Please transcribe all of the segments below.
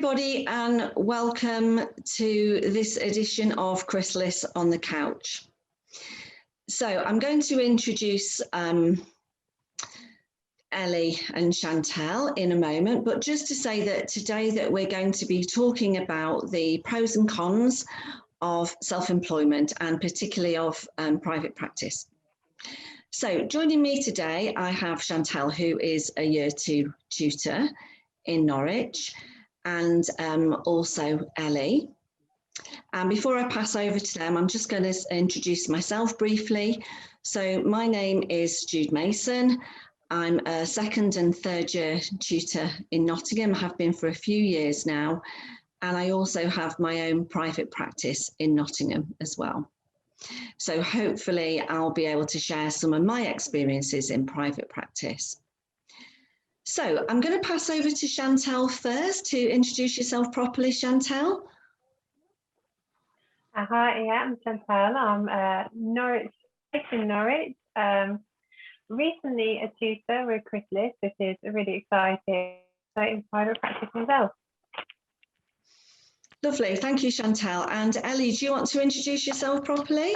everybody, and welcome to this edition of Chrysalis on the Couch. So I'm going to introduce Ellie and Chantal in a moment, but just to say that today that we're going to be talking about the pros and cons of self-employment and particularly of private practice. So joining me today, I have Chantal, who is a Year 2 tutor in Norwich, and also Ellie. And before I pass over to them, I'm just going to introduce myself briefly. So my name is Jude Mason. I'm a second and third year tutor in Nottingham, have been for a few years now. And I also have my own private practice in Nottingham as well. So hopefully I'll be able to share some of my experiences in private practice. So I'm going to pass over to Chantal first to introduce yourself properly, Chantal. Hi, yeah, I'm Chantal. I'm based in Norwich. Recently a tutor with Chrysalis, which is really exciting. So in private practice myself. Lovely, thank you, Chantal. And Ellie, do you want to introduce yourself properly?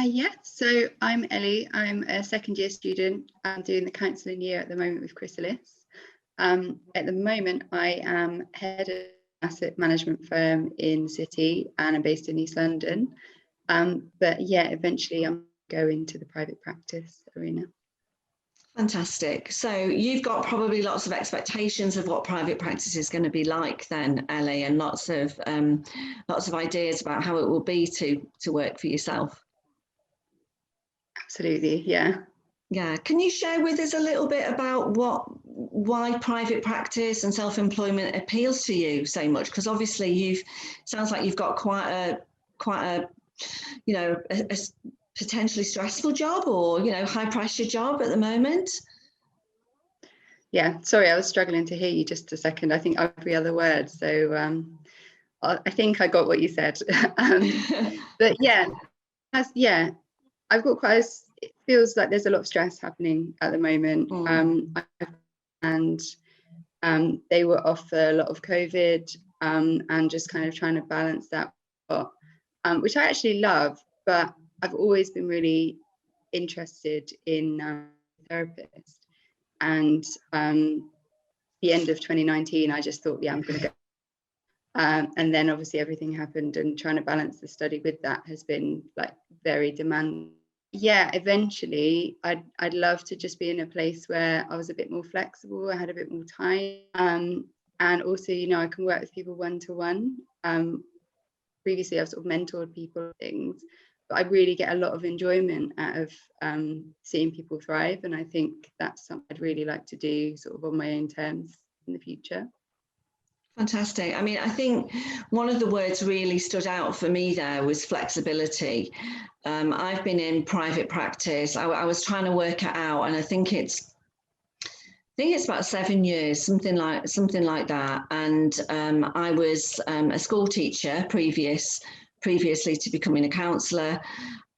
Yeah, so I'm Ellie. I'm a second year student. I'm doing the counselling year at the moment with Chrysalis. At the moment, I am head of an asset management firm in the city and I'm based in East London. But yeah, eventually I'm going to the private practice arena. Fantastic. So you've got probably lots of expectations of what private practice is going to be like then, Ellie, and lots of ideas about how it will be to work for yourself. Absolutely, yeah. Yeah, can you share with us a little bit about why private practice and self-employment appeals to you so much? Because obviously sounds like you've got quite a potentially stressful job or high pressure job at the moment. Yeah, sorry, I was struggling to hear you just a second. I think every other word. So I think I got what you said. But yeah, I've got it feels like there's a lot of stress happening at the moment. And they were off for a lot of COVID and just kind of trying to balance that, which I actually love, but I've always been really interested in therapist. And the end of 2019, I just thought, yeah, I'm going to go. And then obviously everything happened, and trying to balance the study with that has been like very demanding. Yeah, eventually I'd love to just be in a place where I was a bit more flexible, I had a bit more time, and also I can work with people one-to-one. Previously I've sort of mentored people things, but I really get a lot of enjoyment out of seeing people thrive, and I think that's something I'd really like to do sort of on my own terms in the future. Fantastic. I mean, I think one of the words really stood out for me there was flexibility. I've been in private practice. I was trying to work it out, and I think it's about 7 years, something like that. And I was a school teacher previously to becoming a counsellor.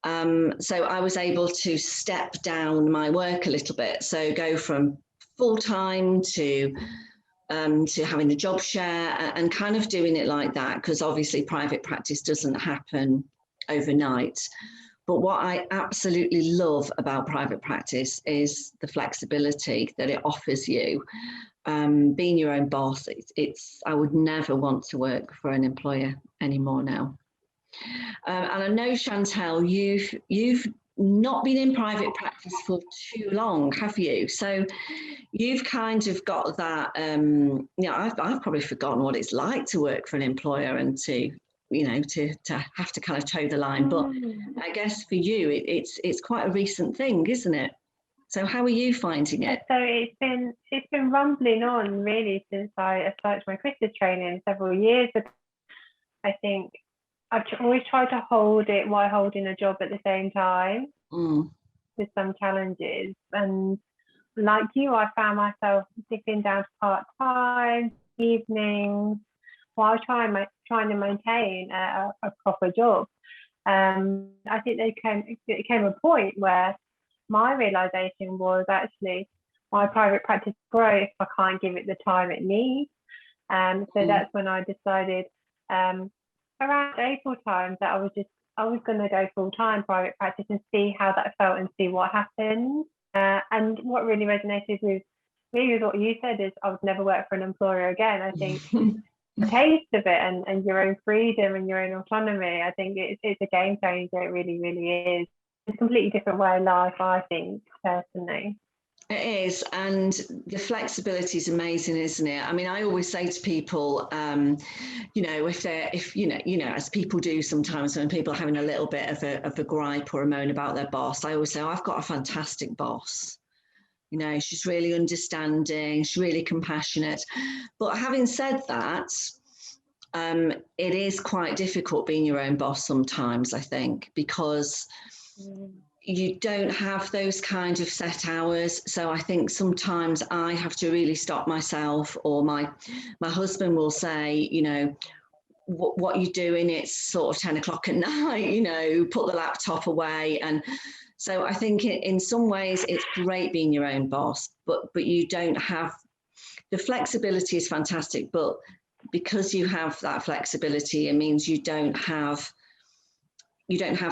So I was able to step down my work a little bit. So go from full-time to having a job share and kind of doing it like that, because obviously private practice doesn't happen overnight. But what I absolutely love about private practice is the flexibility that it offers you. Being your own boss, I would never want to work for an employer anymore now. And I know, Chantal, you've not been in private practice for too long, have you? So you've kind of got that, I've probably forgotten what it's like to work for an employer and to have to kind of toe the line. But I guess for you, it's quite a recent thing, isn't it? So how are you finding it? So it's been rumbling on really since I started my Chrysalis training several years ago. I think I've always tried to hold it while holding a job at the same time with some challenges. And like you, I found myself dipping down to part-time, evenings, while trying to maintain a proper job. I think it came a point where my realization was actually my private practice grow if I can't give it the time it needs. So that's when I decided around April time that I was going to go full-time private practice and see how that felt and see what happened. And what really resonated with me with what you said is I would never work for an employer again. I think the taste of it and your own freedom and your own autonomy, I think it's a game changer. It really, really is. It's a completely different way of life, I think, personally. It is, and the flexibility is amazing, isn't it? I mean, I always say to people, if as people do sometimes when people are having a little bit of a gripe or a moan about their boss, I always say, I've got a fantastic boss. She's really understanding, she's really compassionate. But having said that, it is quite difficult being your own boss sometimes, I think, because you don't have those kind of set hours. So I think sometimes I have to really stop myself, or my husband will say, what you're doing, it's sort of 10 o'clock at night, put the laptop away. And so I think in some ways it's great being your own boss, but you don't have, the flexibility is fantastic, but because you have that flexibility, it means you don't have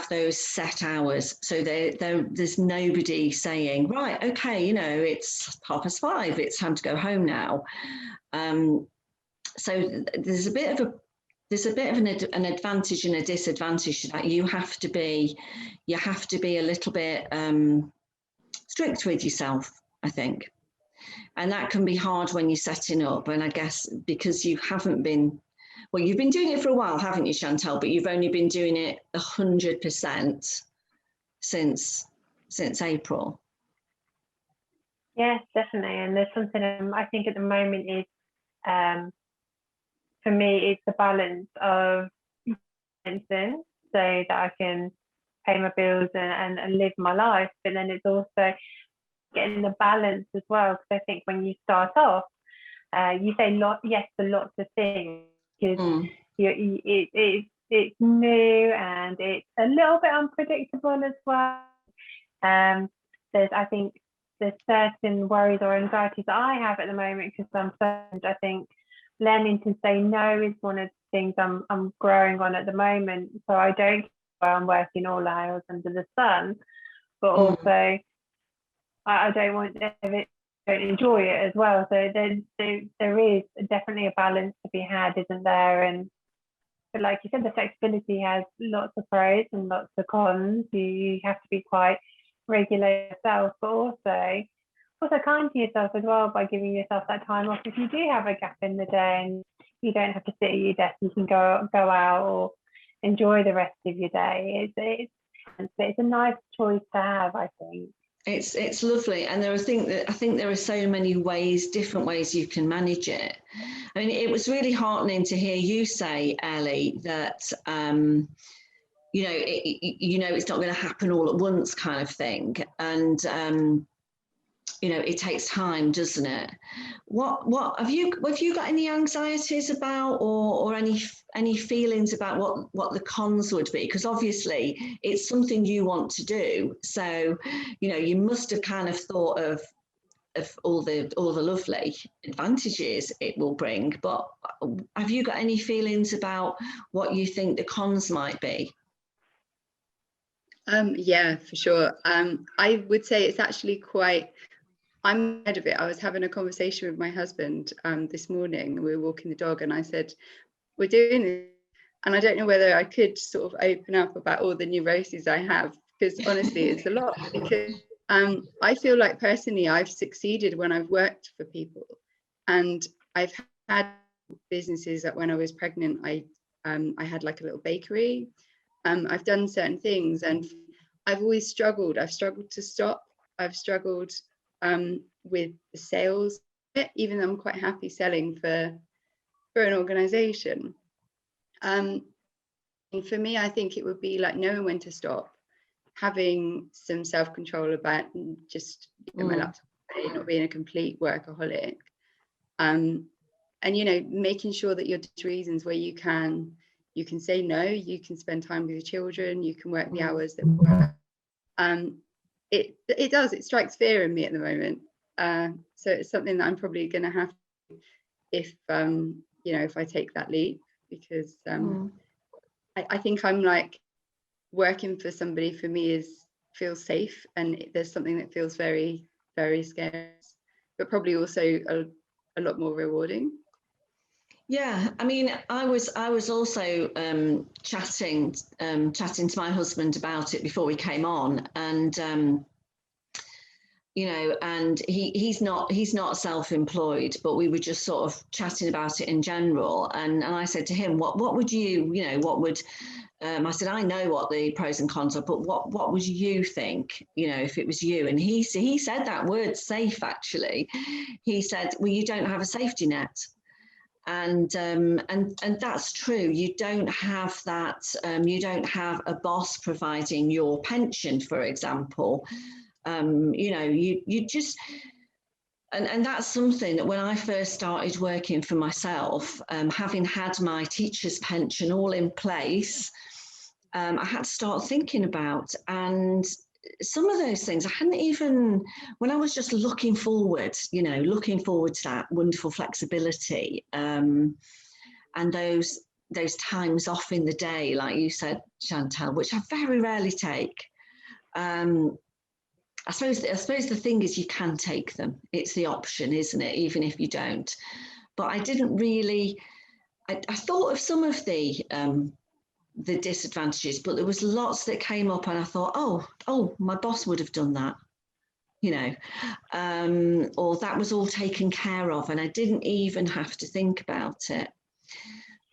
those set hours. So there's nobody saying, right, okay, it's 5:30, it's time to go home now. So there's a bit of an advantage and a disadvantage to that. You have to be a little bit strict with yourself, I think. And that can be hard when you're setting up. And I guess because you haven't been, well, you've been doing it for a while, haven't you, Chantal? But you've only been doing it 100% since April. Yes, definitely. And there's something I think at the moment is, for me, it's the balance of so that I can pay my bills and live my life. But then it's also getting the balance as well. Because I think when you start off, you say yes to lots of things, because it's new and it's a little bit unpredictable as well. I think there's certain worries or anxieties that I have at the moment because I'm first. I think learning to say no is one of the things I'm growing on at the moment. So I don't where I'm working all hours under the sun, but also I don't want to don't enjoy it as well. So there is definitely a balance to be had, isn't there? But like you said, the flexibility has lots of pros and lots of cons. You have to be quite regular yourself, but also kind to yourself as well by giving yourself that time off. If you do have a gap in the day and you don't have to sit at your desk, you can go out or enjoy the rest of your day. It's a nice choice to have, I think. It's lovely, and I think there are so many different ways you can manage it. I mean, it was really heartening to hear you say, Ellie, that it's not going to happen all at once, kind of thing, and it takes time, doesn't it? What have you got any anxieties about, or any feelings about what the cons would be? Because obviously it's something you want to do, so you must have kind of thought of all the lovely advantages it will bring. But have you got any feelings about what you think the cons might be? Yeah, for sure. I would say it's actually I'm ahead of it. I was having a conversation with my husband this morning. We were walking the dog, and I said, we're doing this, and I don't know whether I could sort of open up about all the neuroses I have, because honestly it's a lot. Because I feel like personally I've succeeded when I've worked for people, and I've had businesses that when I was pregnant I had like a little bakery. I've done certain things, and I've always struggled. I've struggled to stop. I've struggled with the sales, even though I'm quite happy selling for an organization. And for me, I think it would be like knowing when to stop, having some self-control about just my laptop, not being a complete workaholic, and making sure that you're doing reasons where you can say no, you can spend time with your children, you can work the hours that work. It strikes fear in me at the moment. So it's something that I'm probably going to have to, if you know, if I take that leap, because I think I'm like, working for somebody for me feels safe, and there's something that feels very, very scary, but probably also a lot more rewarding. Yeah, I mean, I was also chatting to my husband about it before we came on, and you know, and he's not self-employed, but we were just sort of chatting about it in general, and I said to him, what would you know, what would I said, I know what the pros and cons are, but what would you think, you know, if it was you? And he said that word safe, actually. He said, well, you don't have a safety net. And that's true. You don't have that. You don't have a boss providing your pension, for example. You know, you just, and that's something that when I first started working for myself, having had my teacher's pension all in place, I had to start thinking about. And some of those things I hadn't even, when I was just looking forward, you know, looking forward to that wonderful flexibility, and those times off in the day, like you said, Chantal, which I very rarely take. I suppose the thing is, you can take them. It's the option, isn't it? Even if you don't. But I didn't really. I thought of some of the disadvantages, but there was lots that came up, and I thought, oh, my boss would have done that, you know, or that was all taken care of, and I didn't even have to think about it.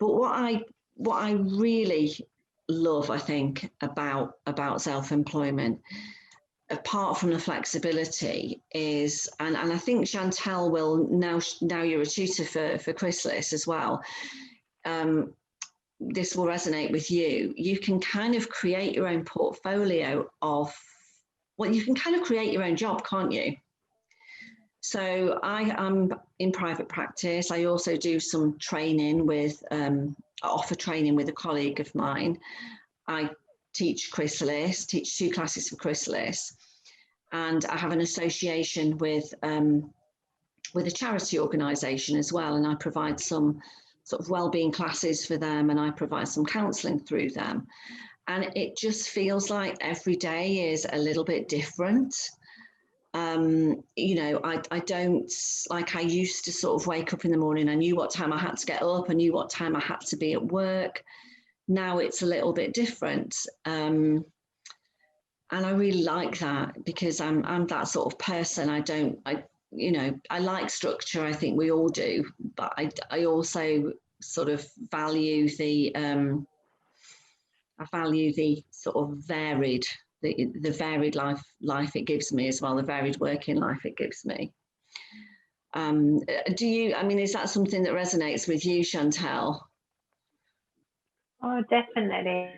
But what I really love, I think, about self-employment, apart from the flexibility, is, and I think Chantal will, now you're a tutor for Chrysalis as well, this will resonate with you. You can kind of create your own portfolio of, well, you can kind of create your own job, can't you? So I am in private practice. I also do some training with, offer training with a colleague of mine. I teach Chrysalis, teach 2 classes for Chrysalis, and I have an association with a charity organisation as well, and I provide some sort of wellbeing classes for them, and I provide some counselling through them. And it just feels like every day is a little bit different. You know, I don't, like I used to sort of wake up in the morning, I knew what time I had to get up, I knew what time I had to be at work. Now it's a little bit different. And I really like that, because I'm that sort of person. You know, I like structure, I think we all do, but I also sort of value the sort of varied, the varied life it gives me as well, the varied working life it gives me. Do you, I mean, is that something that resonates with you, Chantal? Oh, definitely.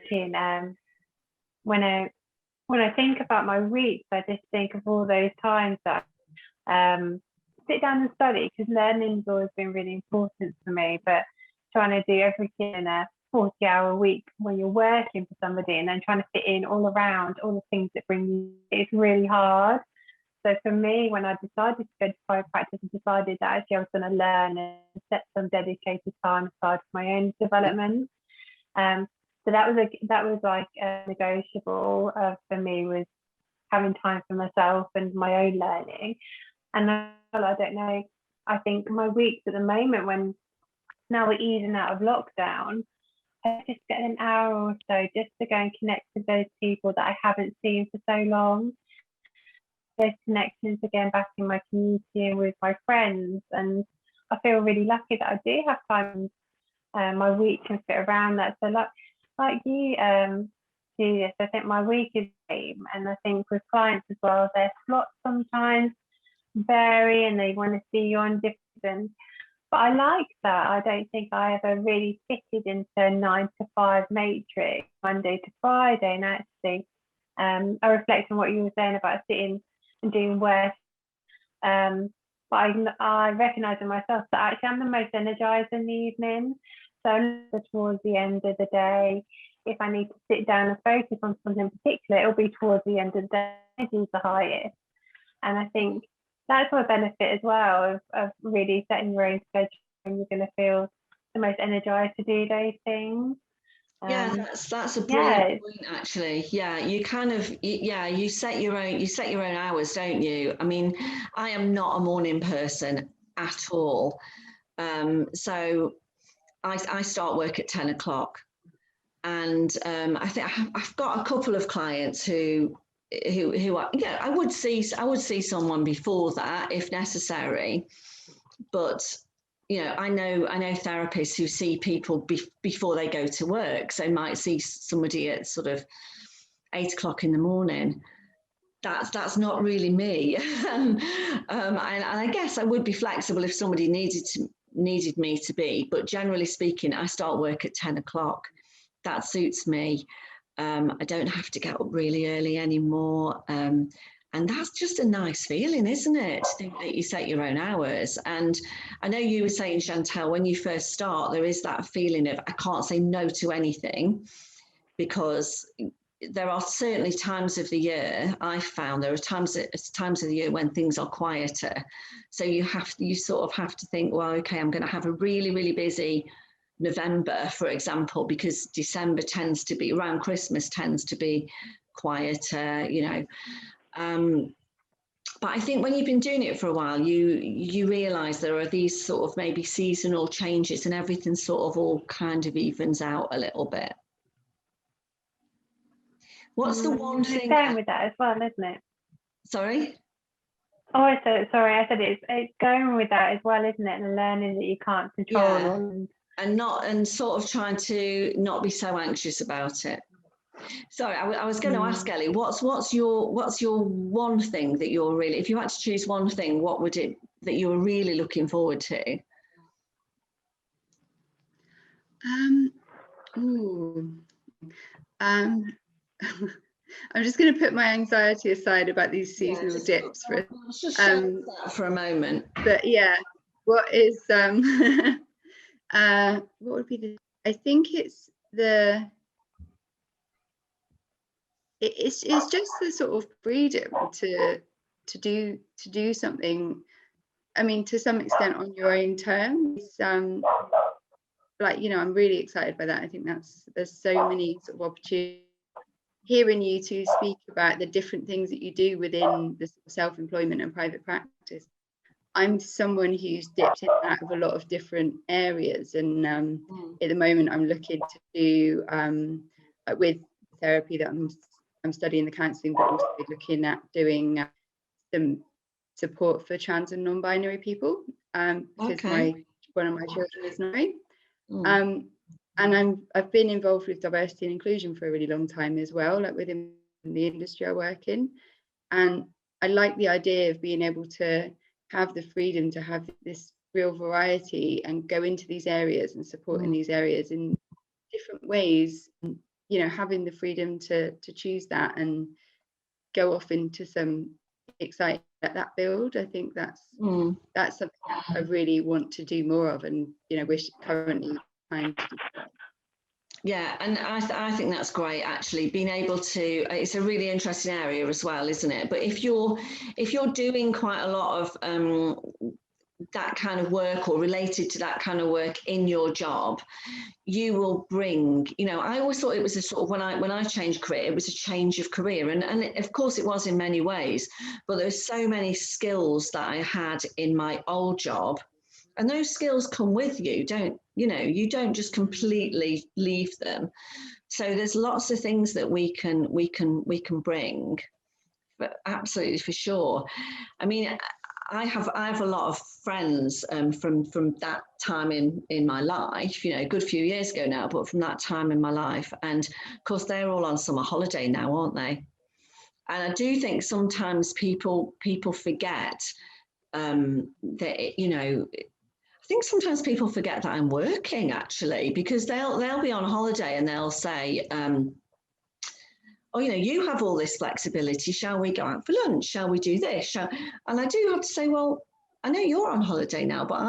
When I think about my weeks, I just think of all those times that sit down and study, because learning's always been really important for me, but trying to do everything in a 40-hour week when you're working for somebody, and then trying to fit in all around all the things that bring you, it's really hard. So for me, when I decided to go to private practice, I decided that actually I was going to learn and set some dedicated time aside for my own development. So that was like a negotiable for me, was having time for myself and my own learning. And I don't know, I think my weeks at the moment, when now we're easing out of lockdown, I just get an hour or so just to go and connect with those people that I haven't seen for so long. Those connections again back in my community and with my friends. And I feel really lucky that I do have time. My week can fit around that. So like you, Julius, I think my week is the same. And I think with clients as well, their slots sometimes vary and they want to see you on different. But I like that. I don't think I ever really fitted into a 9-to-5 matrix, Monday to Friday. And actually, I reflect on what you were saying about sitting and doing work. But I recognise in myself that actually I'm the most energised in the evening. So towards the end of the day, if I need to sit down and focus on something particular, it'll be towards the end of the day, energy is the highest. And I think that's my benefit as well of really setting your own schedule, and you're going to feel the most energized to do those things. Yeah, that's a brilliant point, actually. Yeah, you kind of, yeah, you set your own hours, don't you? I mean, I am not a morning person at all. So I start work at 10 o'clock, and I think I've got a couple of clients who are, yeah, I would see someone before that if necessary, but I know therapists who see people before they go to work, so might see somebody at sort of 8 o'clock in the morning. That's not really me. And I guess I would be flexible if somebody needed me to be, but generally speaking, I start work at 10 o'clock. That suits me. I don't have to get up really early anymore. And that's just a nice feeling, isn't it? To think that you set your own hours. And I know you were saying, Chantel, when you first start, there is that feeling of I can't say no to anything, because there are certainly times of the year, I've found there are times of the year when things are quieter. So you sort of have to think, well, okay, I'm going to have a really, really busy November, for example, because December tends to be, around Christmas tends to be quieter, but I think when you've been doing it for a while, you realise there are these sort of maybe seasonal changes, and everything sort of all kind of evens out a little bit. What's the one thing? It's going with that as well, isn't it? Sorry? Oh, I said it's going with that as well, isn't it? And learning that you can't control. Yeah. And sort of trying to not be so anxious about it. Sorry, I was going to ask Ellie, what's your one thing that you're really, if you had to choose one thing, what would it that you were really looking forward to? I'm just going to put my anxiety aside about these seasonal dips for a moment. But yeah, what is what would be the? I think it's just the sort of freedom to do something. I mean, to some extent on your own terms. Like, I'm really excited by that. I think there's so many sort of opportunities. Hearing you two speak about the different things that you do within the self-employment and private practice, I'm someone who's dipped in and out of a lot of different areas, and at the moment I'm looking to do with therapy that I'm studying the counselling, but also looking at doing some support for trans and non-binary people, because one of my children is non-binary. And I've been involved with diversity and inclusion for a really long time as well, like within the industry I work in. And I like the idea of being able to have the freedom to have this real variety and go into these areas and support in these areas in different ways. Having the freedom to choose that and go off into some exciting that build. I think that's something that I really want to do more of, and wish currently trying to do that. Yeah, and I think that's great, actually, being able to, it's a really interesting area as well, isn't it? But if you're doing quite a lot of that kind of work or related to that kind of work in your job, you will bring, I always thought it was a sort of, when I changed career, it was a change of career. And of course it was in many ways, but there's so many skills that I had in my old job. And those skills come with you, you don't just completely leave them. So there's lots of things that we can bring, but absolutely, for sure. I mean, I have a lot of friends from that time in my life, a good few years ago now, but from that time in my life. And of course, they're all on summer holiday now, aren't they? And I do think sometimes people forget that, I think sometimes people forget that I'm working, actually, because they'll be on holiday and they'll say, oh, you have all this flexibility. Shall we go out for lunch? Shall we do this? And I do have to say, well, I know you're on holiday now, but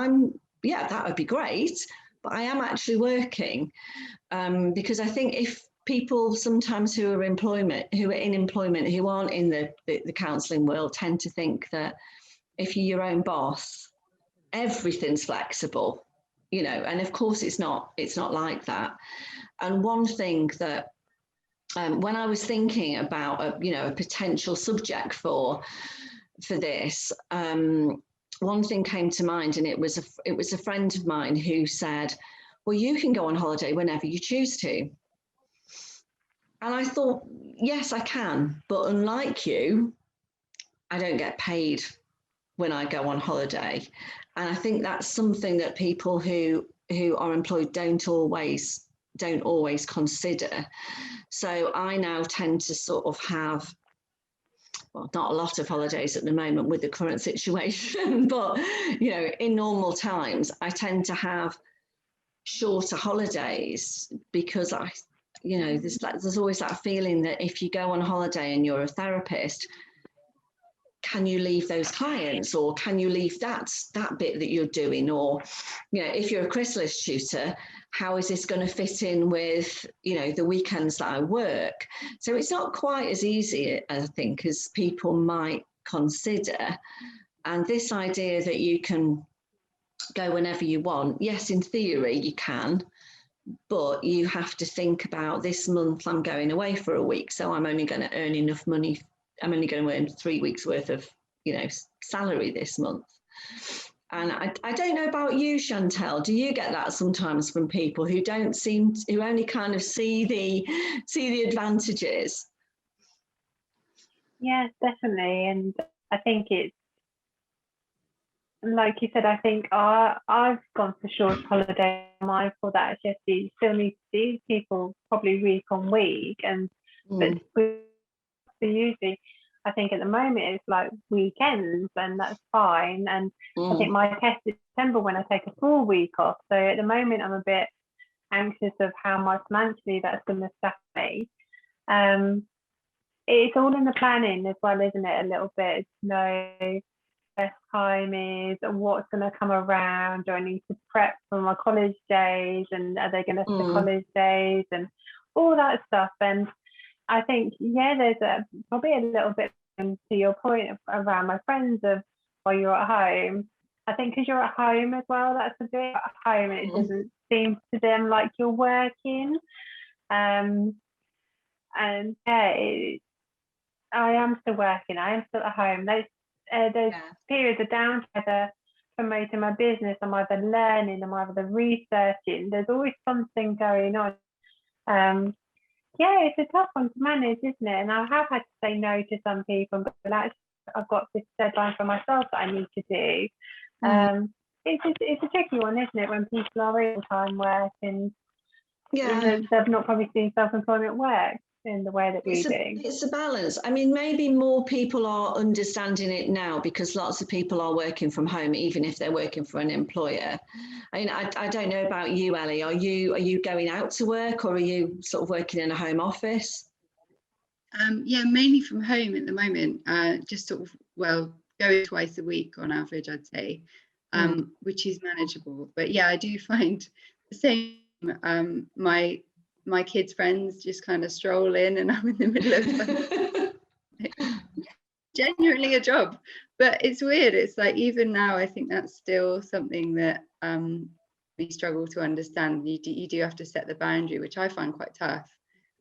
that would be great. But I am actually working, because I think if people sometimes who are in employment, who aren't in the counselling world, tend to think that if you're your own boss, everything's flexible. you know, and of course it's not like that. And one thing that when I was thinking about a potential subject for this, one thing came to mind, and it was a friend of mine who said, well, you can go on holiday whenever you choose to. And I thought, yes, I can, but unlike you, I don't get paid when I go on holiday. And I think that's something that people who are employed don't always consider. So I now tend to sort of have, well, not a lot of holidays at the moment with the current situation, but, you know, in normal times, I tend to have shorter holidays because there's always that feeling that if you go on holiday and you're a therapist, can you leave those clients, or can you leave that bit that you're doing? Or, you know, if you're a chrysalis tutor, how is this going to fit in with, you know, the weekends that I work? So it's not quite as easy, I think, as people might consider. And this idea that you can go whenever you want, yes, in theory you can, but you have to think about, this month I'm going away for a week, so I'm only going to earn enough money. I'm only going to earn 3 weeks worth of, you know, salary this month. And I don't know about you, Chantel. Do you get that sometimes from people who who only kind of see the advantages? Yes, definitely. And I think it's, like you said, I think I've gone for short holiday. I'm mindful that actually you still need to see people probably week on week, and but usually I think at the moment it's like weekends, and that's fine. And I think my test is December when I take a full week off. So at the moment I'm a bit anxious of how much financially that's going to staff me. It's all in the planning as well, isn't it? A little bit, to know best time is, and what's going to come around. Do I need to prep for my college days, and are they going to the college days, and all that stuff. And I think, yeah, there's probably a little bit, to your point around my friends of, while you're at home, I think because you're at home as well, that's a bit at home, it doesn't seem to them like you're working. And yeah, I am still working, I am still at home. There's periods of downtime, promoting my business, I'm either learning, I'm either researching, there's always something going on. Yeah, it's a tough one to manage, isn't it? And I have had to say no to some people, but actually I've got this deadline for myself that I need to do. It's a tricky one, isn't it, when people are in time work and they've not probably seen self-employment work in the way that we do. It's a balance. I mean, maybe more people are understanding it now because lots of people are working from home, even if they're working for an employer. I mean, I don't know about you, Ellie. Are you going out to work, or are you sort of working in a home office? Yeah, mainly from home at the moment. Just sort of, well, go twice a week on average, I'd say, which is manageable. But yeah, I do find the same. My kids' friends just kind of stroll in, and I'm in the middle of genuinely a job. But it's weird. It's like, even now, I think that's still something that we struggle to understand. You do have to set the boundary, which I find quite tough.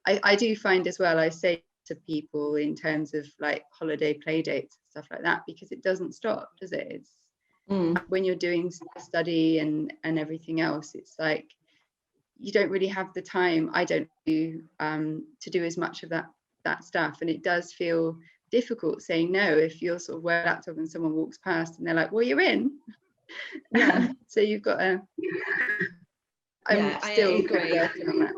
I do find as well, I say to people in terms of like holiday play dates and stuff like that, because it doesn't stop, does it? It's when you're doing study and everything else, it's like you don't really have the time, I don't do, to do as much of that stuff. And it does feel difficult saying no if you're sort of wearing a laptop and someone walks past and they're like, well, you're in. So you've got to I'm still working on that.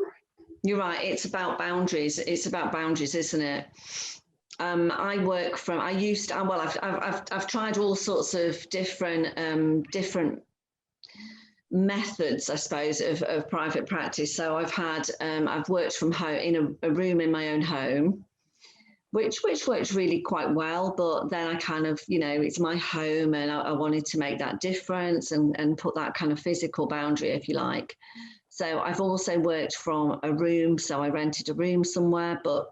You're right, it's about boundaries. It's about boundaries, isn't it? I've tried all sorts of different methods, I suppose, of private practice. So I've worked from home in a room in my own home, which works really quite well. But then I kind of, it's my home, and I wanted to make that difference and put that kind of physical boundary, if you like. So I've also worked from a room. So I rented a room somewhere, but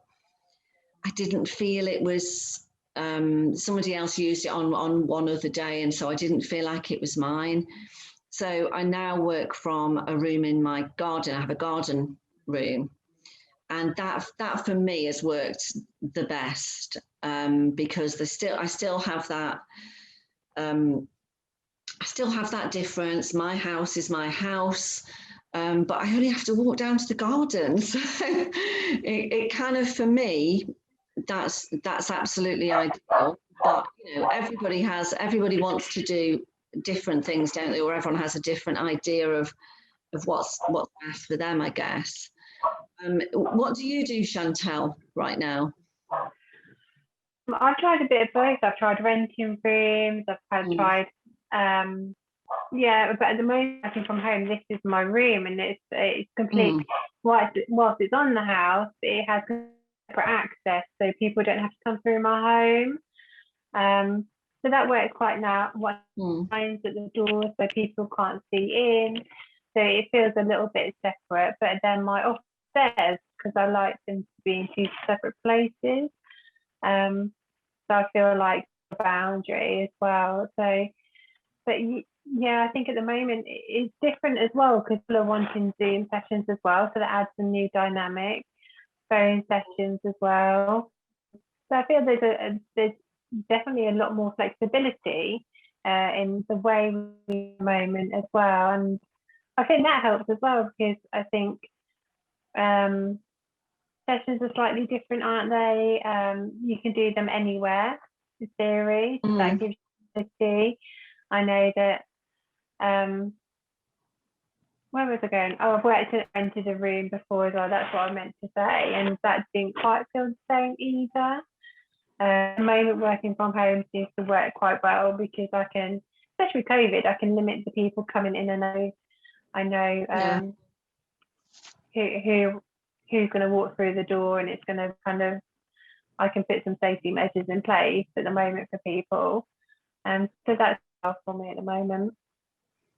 I didn't feel it was, somebody else used it on one other day. And so I didn't feel like it was mine. So I now work from a room in my garden. I have a garden room, and that for me has worked the best, because I still have that. I still have that difference. My house is my house, but I only have to walk down to the garden. So it kind of, for me, that's absolutely ideal. But everybody wants to do different things, don't they? Or everyone has a different idea of what's best for them, I guess. What do you do, Chantel, right now? I've tried a bit of both. I've tried renting rooms. I've tried, yeah, but at the moment working from home, this is my room, and it's complete. Whilst it's on the house, it has separate access, so people don't have to come through my home. So that works quite now. What signs at the door so people can't see in, so it feels a little bit separate. But then my upstairs, because I like them to be in two separate places. So I feel like a boundary as well. So, but yeah, I think at the moment it's different as well, because people are wanting Zoom sessions as well. So that adds a new dynamic, phone sessions as well. So I feel there's definitely a lot more flexibility in the way we moment as well. And I think that helps as well, because I think sessions are slightly different, aren't they? You can do them anywhere, in theory. So that gives you ability. I know that, where was I going? Oh, I've rented a room before as well. That's what I meant to say. And that didn't quite feel the same either. At the moment, working from home seems to work quite well, because I can, especially with COVID, I can limit the people coming in and out. I know who's going to walk through the door, and it's going to kind of, I can put some safety measures in place at the moment for people. So that's for me at the moment.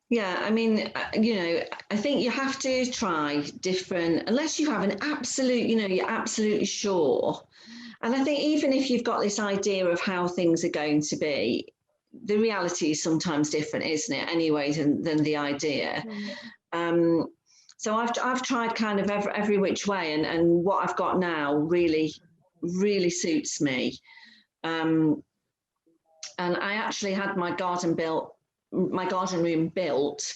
Yeah, I mean, I think you have to try different, unless you have an absolute, you're absolutely sure. And I think even if you've got this idea of how things are going to be, the reality is sometimes different, isn't it? Anyway, than the idea. So I've tried kind of every which way, and what I've got now really suits me. And I actually had my garden room built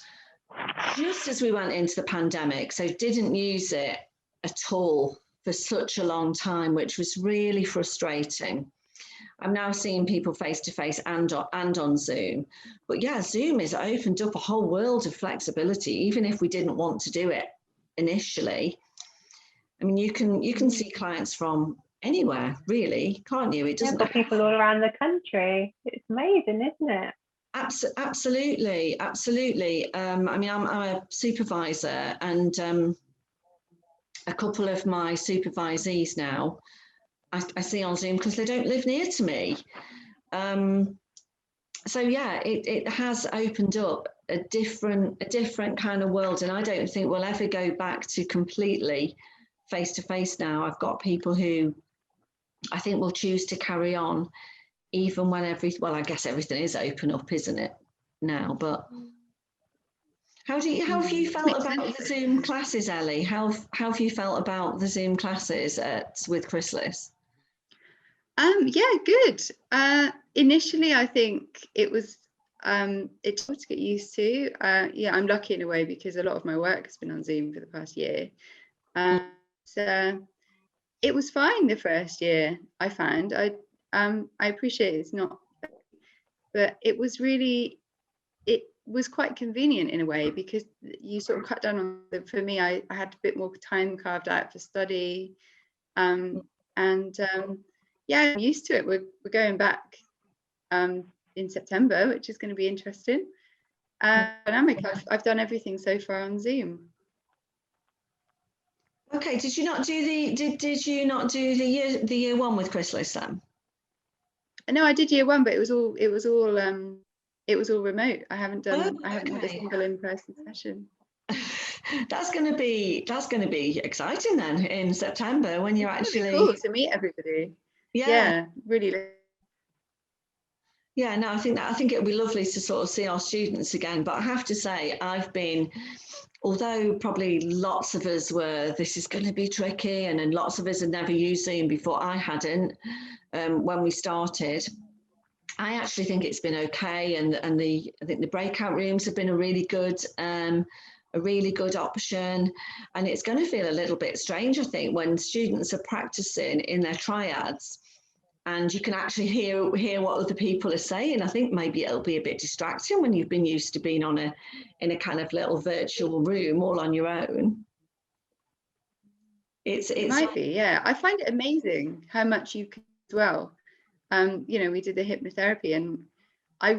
just as we went into the pandemic, so didn't use it at all for such a long time, which was really frustrating. I'm now seeing people face to face and on Zoom. But yeah, Zoom has opened up a whole world of flexibility, even if we didn't want to do it initially. I mean, you can see clients from anywhere, really, can't you? It doesn't. Yeah, people all around the country. It's amazing, isn't it? Absolutely. I mean, I'm a supervisor, and a couple of my supervisees now I see on Zoom because they don't live near to me. So yeah, it has opened up a different kind of world, and I don't think we'll ever go back to completely face to face now. I've got people who I think will choose to carry on even when I guess everything is open up, isn't it, now? But how have you felt about the Zoom classes, Ellie? How have you felt about the Zoom classes with Chrysalis? Yeah, good. Initially, I think it was it's hard to get used to. Yeah, I'm lucky in a way because a lot of my work has been on Zoom for the past year. So it was fine the first year. I found I appreciate it's not, but it was quite convenient in a way, because you sort of cut down on for me, I had a bit more time carved out for study, and yeah, I'm used to it. We're going back in September, which is going to be interesting. Dynamic. I've done everything so far on Zoom. Okay, did you not do the year one with Chrysalis then? No, I did year one, but it was all remote. I haven't had a single in-person session. That's going to be exciting then in September when you're actually cool to meet everybody. Yeah, really. Yeah, no, I think it would be lovely to sort of see our students again. But I have to say, although probably lots of us were, this is going to be tricky, and then lots of us had never used Zoom before. I hadn't when we started. I actually think it's been okay, and I think the breakout rooms have been a really good option, and it's going to feel a little bit strange, I think, when students are practicing in their triads and you can actually hear what other people are saying. I think maybe it'll be a bit distracting when you've been used to being in a kind of little virtual room all on your own. It might be, yeah. I find it amazing how much you can as well. You know, we did the hypnotherapy, and I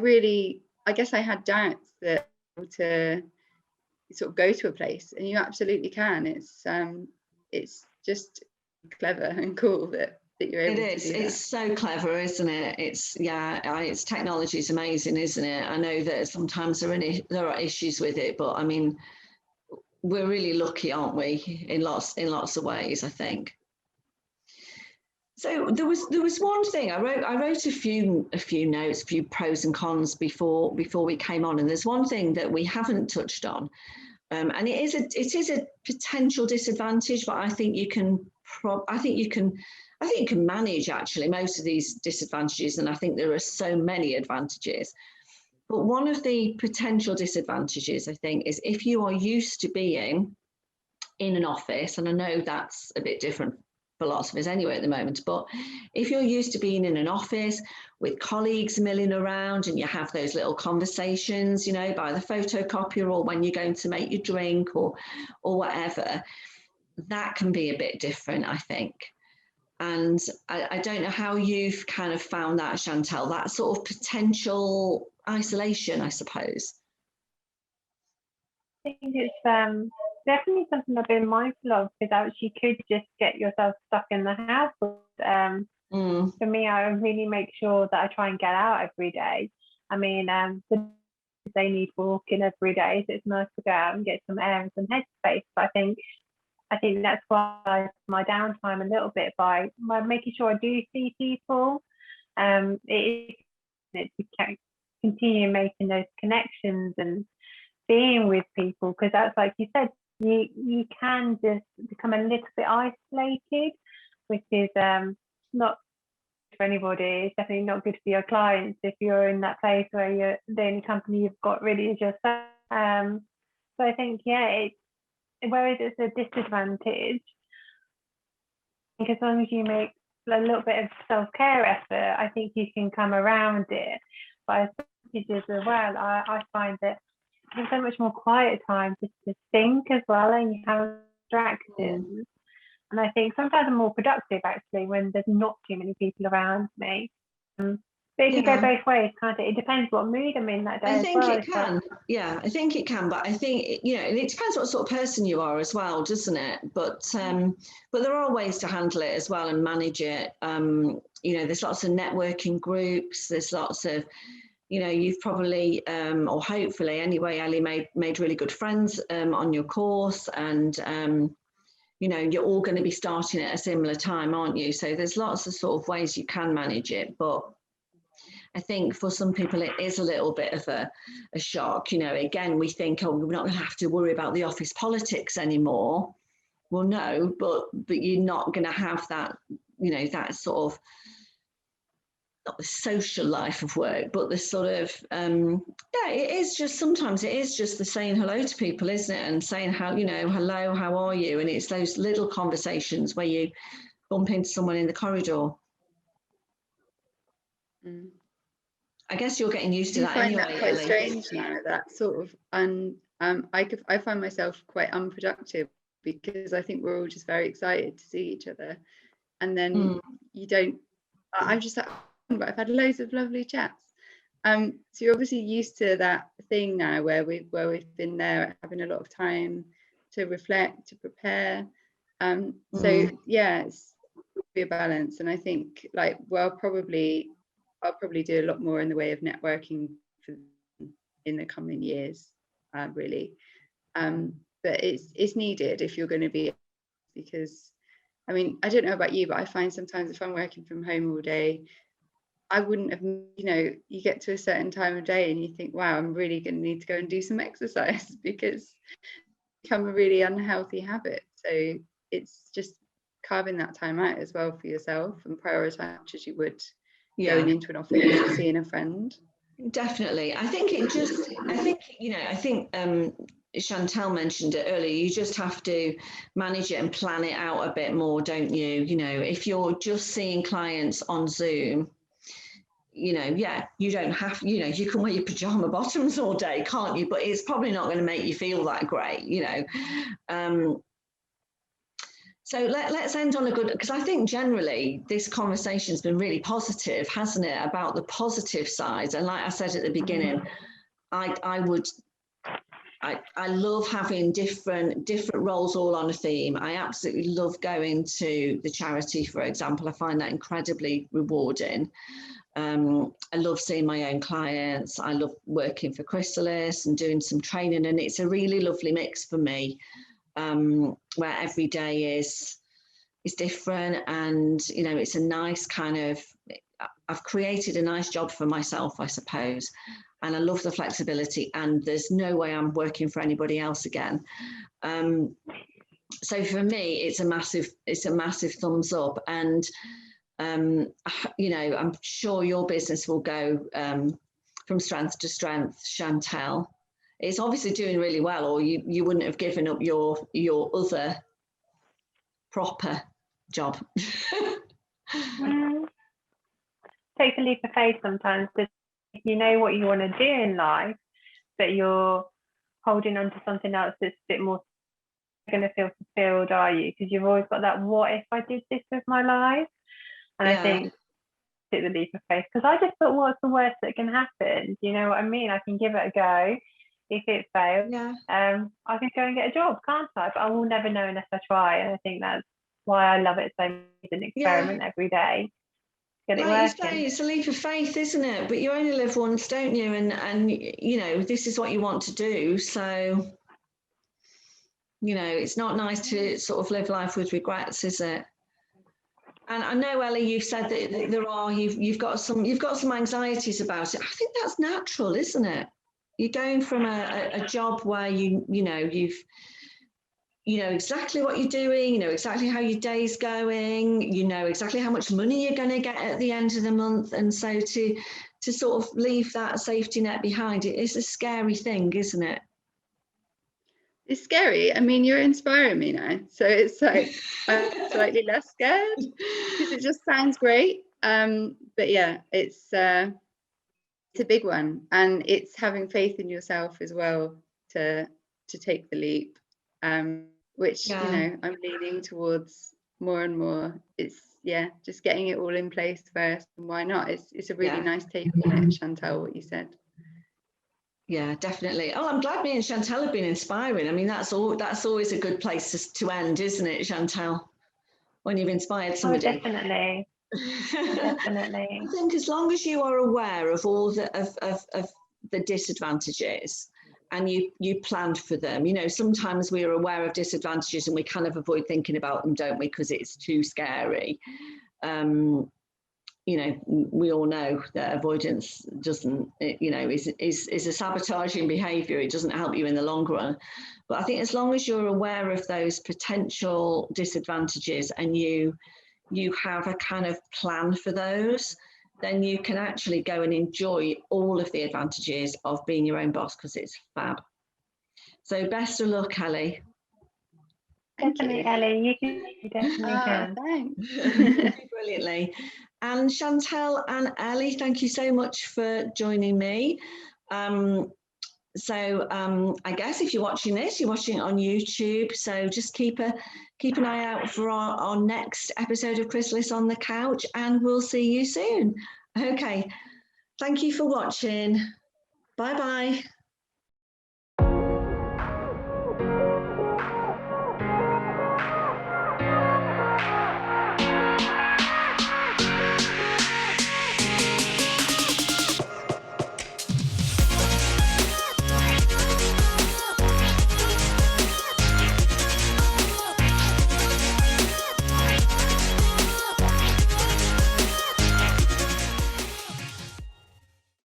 guess I had doubts that to sort of go to a place, and you absolutely can. It's just clever and cool that you're able to do that. It's so clever, isn't it? It's technology is amazing, isn't it? I know that sometimes there are issues with it, but I mean, we're really lucky, aren't we? In lots of ways, I think. So there was one thing I wrote a few notes, a few pros and cons before we came on, and there's one thing that we haven't touched on, and it is a potential disadvantage, but I think you can manage actually most of these disadvantages, and I think there are so many advantages. But one of the potential disadvantages, I think, is if you are used to being in an office, and I know that's a bit different for lots of us anyway at the moment, but if you're used to being in an office with colleagues milling around and you have those little conversations, you know, by the photocopier or when you're going to make your drink or whatever, that can be a bit different, I think. And I don't know how you've kind of found that, Chantal, that sort of potential isolation, I suppose. I think it's definitely something I've been mindful of, because you could just get yourself stuck in the house. For me, I really make sure that I try and get out every day. I mean, they need walking every day, so it's nice to go out and get some air and some headspace. But I think that's why my downtime a little bit by making sure I do see people. It continue making those connections and being with people, because that's, like you said, you can just become a little bit isolated, which is not good for anybody. It's definitely not good for your clients if you're in that place where the only company you've got really is yourself. So I think, whereas it's a disadvantage, I think as long as you make a little bit of self-care effort, I think you can come around it. But advantages as well, I find that you have so much more quiet time just to think as well, and you have distractions. And I think sometimes I'm more productive actually when there's not too many people around me. But it can go both ways, can't it? It depends what mood I'm in that day. I think it can. Yeah, I think it can. But I think, it depends what sort of person you are as well, doesn't it? But there are ways to handle it as well and manage it. There's lots of networking groups. There's lots of, you've probably, or hopefully anyway, Ellie made really good friends on your course, and you're all going to be starting at a similar time, aren't you? So there's lots of sort of ways you can manage it, but I think for some people it is a little bit of a shock. Again, we think, oh, we're not going to have to worry about the office politics anymore. Well, no, but you're not going to have that, that sort of, not the social life of work, but the sort of, it is just, sometimes it is just the saying hello to people, isn't it? And saying how, hello, how are you? And it's those little conversations where you bump into someone in the corridor. I guess you're getting used to that anyway. I find that quite strange now, that sort of, and I find myself quite unproductive because I think we're all just very excited to see each other, and then you don't. I'm just like, but I've had loads of lovely chats. So you're obviously used to that thing now where we've been there having a lot of time to reflect, to prepare. So yeah, it's be a balance, and I think I'll probably do a lot more in the way of networking in the coming years, really. But it's needed if you're going to be, because I mean, I don't know about you, but I find sometimes if I'm working from home all day, I wouldn't have, you get to a certain time of day and you think, wow, I'm really going to need to go and do some exercise because it's become a really unhealthy habit. So it's just carving that time out as well for yourself and prioritize as you would going into an office or seeing a friend. Definitely. I think Chantal mentioned it earlier, you just have to manage it and plan it out a bit more, don't you? If you're just seeing clients on Zoom, you don't have, you can wear your pajama bottoms all day, can't you? But it's probably not going to make you feel that great, So let's end on a good, because I think generally this conversation has been really positive, hasn't it, about the positive side. And like I said at the beginning, I love having different roles all on a theme. I absolutely love going to the charity, for example. I find that incredibly rewarding. I love seeing my own clients. I love working for Chrysalis and doing some training, and it's a really lovely mix for me. Where every day is different, and it's a nice kind of, I've created a nice job for myself, I suppose, and I love the flexibility, and there's no way I'm working for anybody else again. So for me, it's a massive thumbs up, and I'm sure your business will go from strength to strength, Chantal. It's obviously doing really well, or you wouldn't have given up your other proper job. Takes a leap of faith sometimes, because you know what you want to do in life, but you're holding on to something else that's a bit more going to feel fulfilled, are you? Because you've always got that, what if I did this with my life? And I think take the leap of faith, because I just thought, what's the worst that can happen? Do you know what I mean? I can give it a go. If it fails, I can go and get a job, can't I? But I will never know unless I try. And I think that's why I love it so much. It's an experiment every day. Get it working. You say, it's a leap of faith, isn't it? But you only live once, don't you? And this is what you want to do. So, it's not nice to sort of live life with regrets, is it? And I know, Ellie, you've said that you've got some anxieties about it. I think that's natural, isn't it? You're going from a job where you know exactly what you're doing, you know exactly how your day's going, you know exactly how much money you're going to get at the end of the month, and so to sort of leave that safety net behind, it is a scary thing, isn't it? It's scary. I mean, you're inspiring me now, so it's like I'm slightly less scared because it just sounds great. But yeah, it's a big one, and it's having faith in yourself as well to take the leap, which I'm leaning towards more and more. It's just getting it all in place first, and why not? It's a really nice take on it, Chantal, what you said. Yeah, definitely. Oh, I'm glad me and Chantal have been inspiring. I mean, that's always a good place to end, isn't it, Chantal? When you've inspired somebody. Oh, definitely. Definitely. I think as long as you are aware of all of the disadvantages and you planned for them, sometimes we're aware of disadvantages and we kind of avoid thinking about them, don't we? Because it's too scary. We all know that avoidance doesn't, is a sabotaging behavior. It doesn't help you in the long run. But I think as long as you're aware of those potential disadvantages and you have a kind of plan for those, then you can actually go and enjoy all of the advantages of being your own boss, because it's fab. So best of luck, Ellie. Definitely, Ellie. You definitely can. Thanks. Brilliantly. And Chantal and Ellie, thank you so much for joining me. So I guess if you're watching this, you're watching it on YouTube. So just keep an eye out for our next episode of Chrysalis on the Couch, and we'll see you soon. Okay. Thank you for watching. Bye-bye.